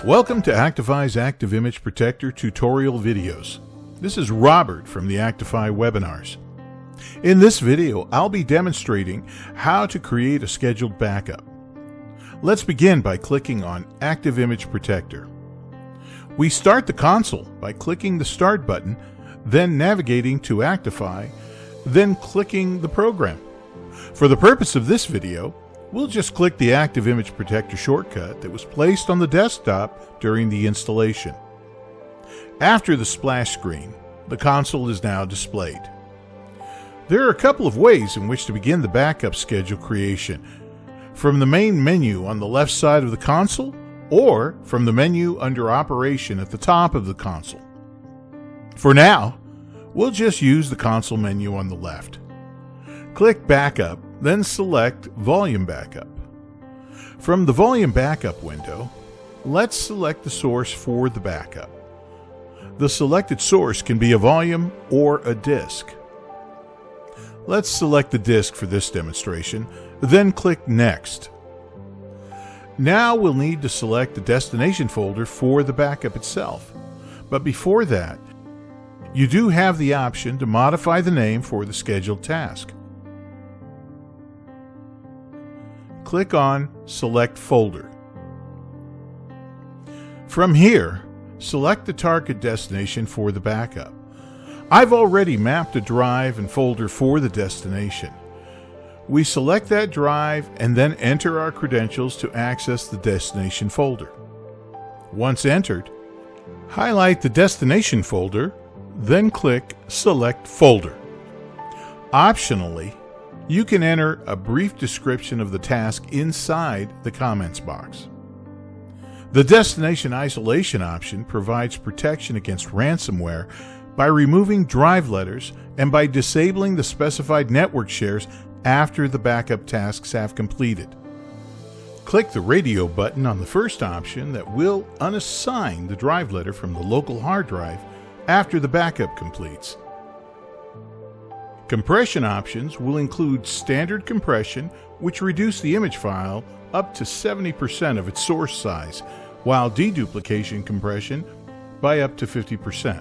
Welcome to Actify's Active Image Protector tutorial videos. This is Robert from the Actiphy webinars. In this video, I'll be demonstrating how to create a scheduled backup. Let's begin by clicking on Active Image Protector. We start the console by clicking the Start button, then navigating to Actiphy, then clicking the program. For the purpose of this video, we'll just click the Active Image Protector shortcut that was placed on the desktop during the installation. After the splash screen, the console is now displayed. There are a couple of ways in which to begin the backup schedule creation: from the main menu on the left side of the console, or from the menu under Operation at the top of the console. For now, we'll just use the console menu on the left. Click Backup, then select Volume Backup. From the Volume Backup window, let's select the source for the backup. The selected source can be a volume or a disk. Let's select the disk for this demonstration, then click Next. Now we'll need to select the destination folder for the backup itself. But before that, you do have the option to modify the name for the scheduled task. Click on Select Folder. From here, select the target destination for the backup. I've already mapped a drive and folder for the destination. We select that drive and then enter our credentials to access the destination folder. Once entered, highlight the destination folder, then click Select Folder. Optionally, you can enter a brief description of the task inside the comments box. The Destination Isolation option provides protection against ransomware by removing drive letters and by disabling the specified network shares after the backup tasks have completed. Click the radio button on the first option that will unassign the drive letter from the local hard drive after the backup completes. Compression options will include standard compression, which reduce the image file up to 70% of its source size, while deduplication compression by up to 50%.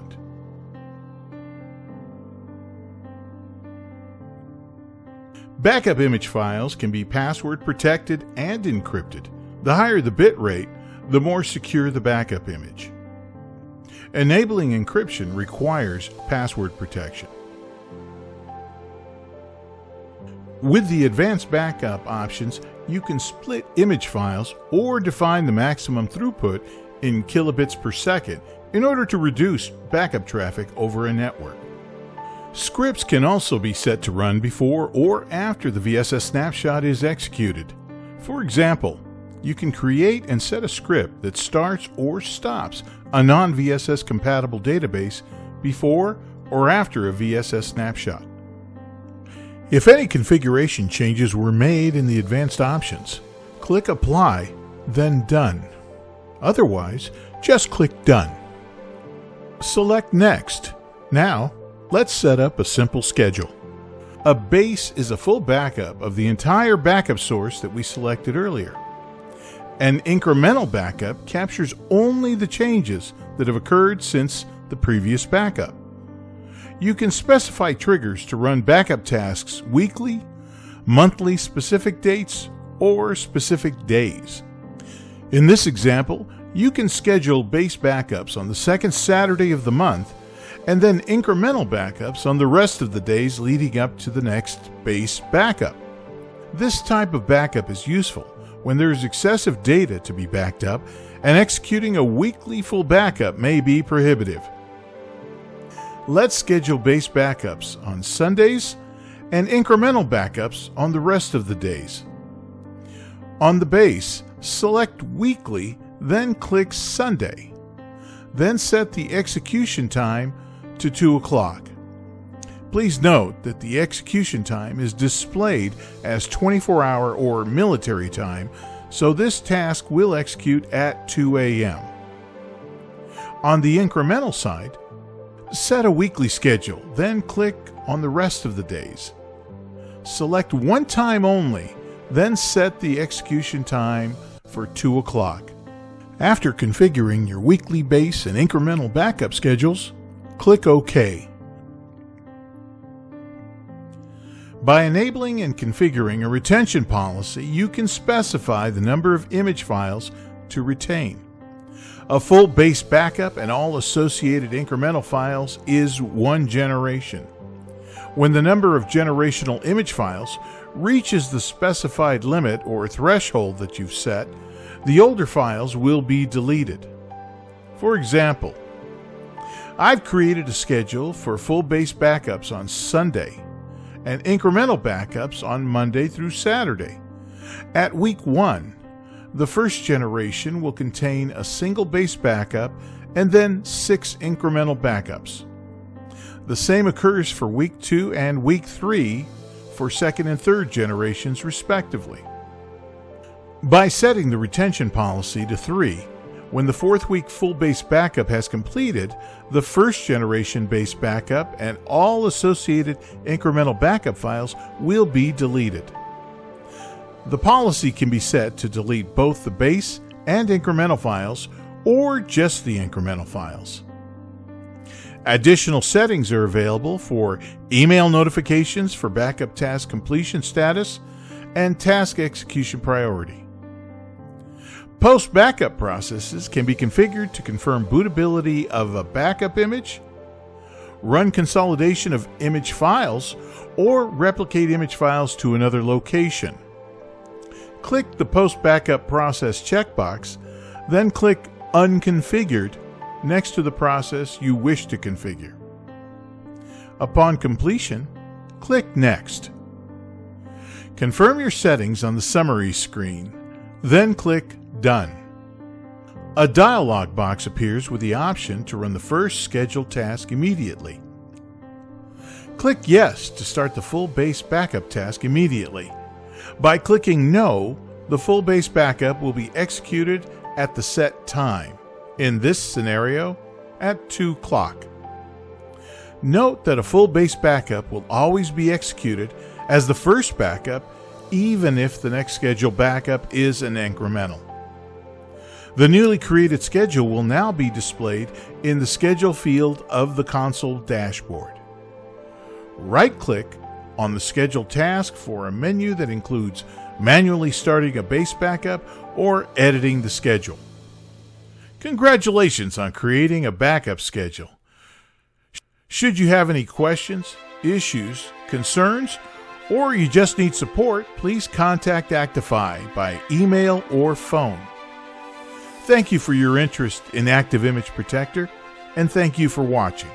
Backup image files can be password protected and encrypted. The higher the bit rate, the more secure the backup image. Enabling encryption requires password protection. With the advanced backup options, you can split image files or define the maximum throughput in kilobits per second in order to reduce backup traffic over a network. Scripts can also be set to run before or after the VSS snapshot is executed. For example, you can create and set a script that starts or stops a non-VSS compatible database before or after a VSS snapshot. If any configuration changes were made in the advanced options, click Apply, then Done. Otherwise, just click Done. Select Next. Now, let's set up a simple schedule. A base is a full backup of the entire backup source that we selected earlier. An incremental backup captures only the changes that have occurred since the previous backup. You can specify triggers to run backup tasks weekly, monthly specific dates, or specific days. In this example, you can schedule base backups on the second Saturday of the month and then incremental backups on the rest of the days leading up to the next base backup. This type of backup is useful when there is excessive data to be backed up, and executing a weekly full backup may be prohibitive. Let's schedule base backups on Sundays and incremental backups on the rest of the days. On the base, select Weekly, then click Sunday. Then set the execution time to 2 o'clock. Please note that the execution time is displayed as 24-hour or military time, so this task will execute at 2 a.m. On the incremental side, set a weekly schedule, then click on the rest of the days. Select one time only, then set the execution time for 2 o'clock. After configuring your weekly base and incremental backup schedules, click OK. By enabling and configuring a retention policy, you can specify the number of image files to retain. A full base backup and all associated incremental files is 1 generation. When the number of generational image files reaches the specified limit or threshold that you've set, the older files will be deleted. For example, I've created a schedule for full base backups on Sunday and incremental backups on Monday through Saturday. At week 1, the first generation will contain a single base backup and then 6 incremental backups. The same occurs for week 2 and week 3 for second and third generations respectively. By setting the retention policy to 3, when the 4th week full base backup has completed, the first generation base backup and all associated incremental backup files will be deleted. The policy can be set to delete both the base and incremental files or just the incremental files. Additional settings are available for email notifications for backup task completion status and task execution priority. Post-backup processes can be configured to confirm bootability of a backup image, run consolidation of image files, or replicate image files to another location. Click the Post-Backup Process checkbox, then click Unconfigured next to the process you wish to configure. Upon completion, click Next. Confirm your settings on the summary screen, then click Done. A dialog box appears with the option to run the first scheduled task immediately. Click Yes to start the full base backup task immediately. By clicking No, the full base backup will be executed at the set time, in this scenario, at 2 o'clock. Note that a full base backup will always be executed as the first backup, even if the next scheduled backup is an incremental. The newly created schedule will now be displayed in the Schedule field of the console dashboard. Right-click on the scheduled task for a menu that includes manually starting a base backup or editing the schedule. Congratulations on creating a backup schedule. Should you have any questions, issues, concerns, or you just need support, please contact Actiphy by email or phone. Thank you for your interest in Active Image Protector, and thank you for watching.